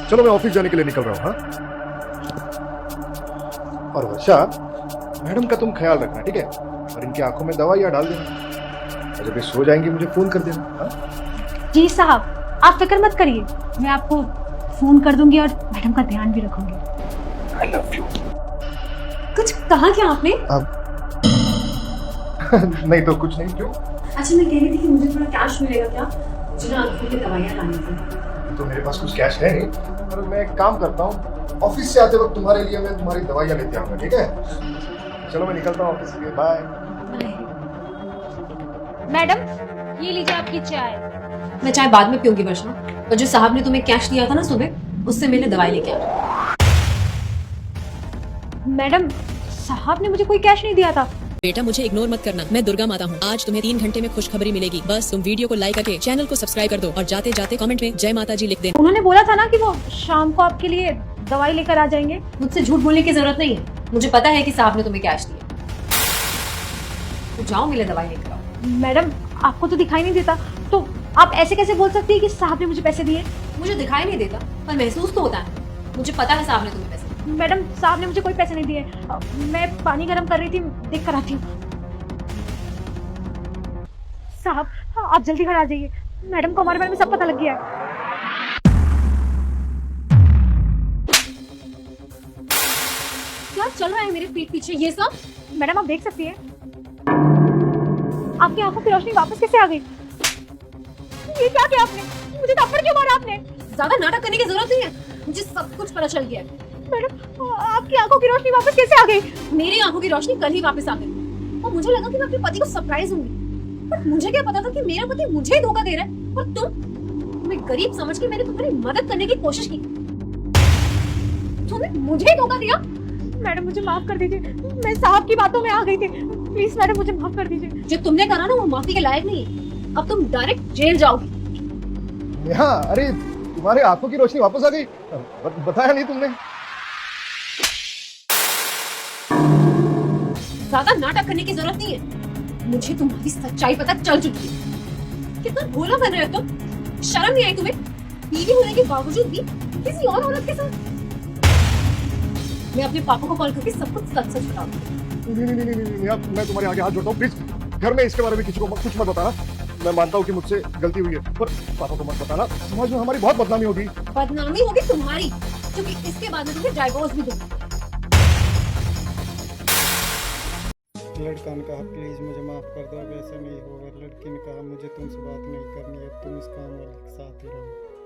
चलो मैं ऑफिस जाने के लिए निकल रहा हूँ। हाँ, और वर्षा, मैडम का तुम ख्याल रखना, ठीक है? और इनकी आंखों में दवाइयाँ डाल देना, और जब ये सो जाएंगे मुझे फोन कर देना। हाँ? जी साहब, आप फिक्र मत करिए, मैं आपको फोन कर दूंगी और मैडम का ध्यान भी रखूंगी। I love you। कुछ कहा क्या आपने? अब नहीं तो कुछ नहीं। क्यों? अच्छा, मैं कह रही थी कि मुझे थोड़ा कैश मिलेगा क्या? मुझे ना आंखों की दवाइयाँ लानी थी। तो मेरे पास कुछ कैश है नहीं, पर मैं एक काम करता हूँ, ऑफिस से आते वक्त तुम्हारे लिए मैं तुम्हारी दवाइयाँ लेते आऊंगा, ठीक है? चलो मैं निकलता हूँ ऑफिस के लिए। बाय। मैडम, ये लीजिए आपकी चाय। मैं चाय बाद में पीऊंगी वर्षा, और जो साहब ने तुम्हें कैश दिया था ना सुबह, उससे मैंने दवाई लेके आ। मैडम, साहब ने मुझे कोई कैश नहीं दिया था। बेटा मुझे इग्नोर मत करना, मैं दुर्गा माता हूँ। आज तुम्हें 3 घंटे में खुशखबरी मिलेगी। बस तुम वीडियो को लाइक करके चैनल को सब्सक्राइब कर दो और जाते जाते कमेंट में जय माता जी लिख देना। उन्होंने बोला था ना कि वो शाम को आपके लिए दवाई लेकर आ जाएंगे। मुझसे झूठ बोलने की जरूरत नहीं है, मुझे पता है कि साहब ने तुम्हें कैश दिया। तो जाओ मिले दवाई लेकर आओ। मैडम, आपको तो दिखाई नहीं देता, तो आप ऐसे कैसे बोल सकती है कि साहब ने मुझे पैसे दिए? मुझे दिखाई नहीं देता, पर महसूस तो होता है। मुझे पता है साहब ने तुम्हें पैसे दिए। मैडम, साहब ने मुझे कोई पैसे नहीं दिए। मैं पानी गर्म कर रही थी, देख कर आती हूँ। साहब, आप जल्दी घर आ जाइए, मैडम को हमारे बारे में सब पता लग गया है। क्या चल रहा है मेरे पीठ पीछे ये सब? मैडम, आप देख सकती हैं, आपकी आंखों की रोशनी वापस कैसे आ गई? ये क्या किया आपने? मुझे थप्पड़ क्यों मारा आपने? ज्यादा नाटक करने की जरूरत नहीं है, मुझे सब कुछ पता चल गया है। मैडम, आपकी आंखों की रोशनी वापस कैसे आ गई? मेरी आंखों की रोशनी कल ही वापस आ गई, और मुझे लगा कि मैं अपने पति को सरप्राइज दूंगी, पर मुझे क्या पता था कि मेरा पति मुझे ही धोखा दे रहा है। और तुम्हें गरीब समझ के मैंने तुम्हारी मदद करने की कोशिश की, तुमने मुझे ही धोखा दिया। मैडम, मुझे माफ कर दीजिए, मैं साहब की बातों में आ गई थी। प्लीज मैडम, मुझे माफ कर दीजिए। जो तुमने करा ना वो माफी के लायक नहीं है, अब तुम डायरेक्ट जेल जाओगी। नेहा, अरे तुम्हारे आंखों की रोशनी वापस आ गई, बताया नहीं तुमने? ज्यादा नाटक करने की जरूरत नहीं है, मुझे तुम्हारी सच्चाई पता चल चुकी है। कितना भोला बन रहे हो तुम, शर्म नहीं आई तुम्हें? बीवी होने के बावजूद भी किसी और औरत के साथ। मैं अपने पापा को कॉल करके सब कुछ सच सच बताऊंगी। नहीं, मैं तुम्हारे आगे हाथ जोड़ता हूँ, प्लीज घर में इसके बारे में किसी को कुछ मत बताना। मैं मानता हूँ कि मुझसे गलती हुई है, पर पापा को मत बताना, समाज में हमारी बहुत बदनामी होगी। बदनामी होगी तुम्हारी, क्योंकि इसके बाद मैं तुम्हें डाइवोर्स भी दूंगी। लड़का ने कहा प्लीज़ मुझे माफ़ कर दो, अब ऐसा नहीं होगा। लड़की ने कहा मुझे तुमसे बात नहीं करनी है, तुम इस काम वाले के साथ ही रहो।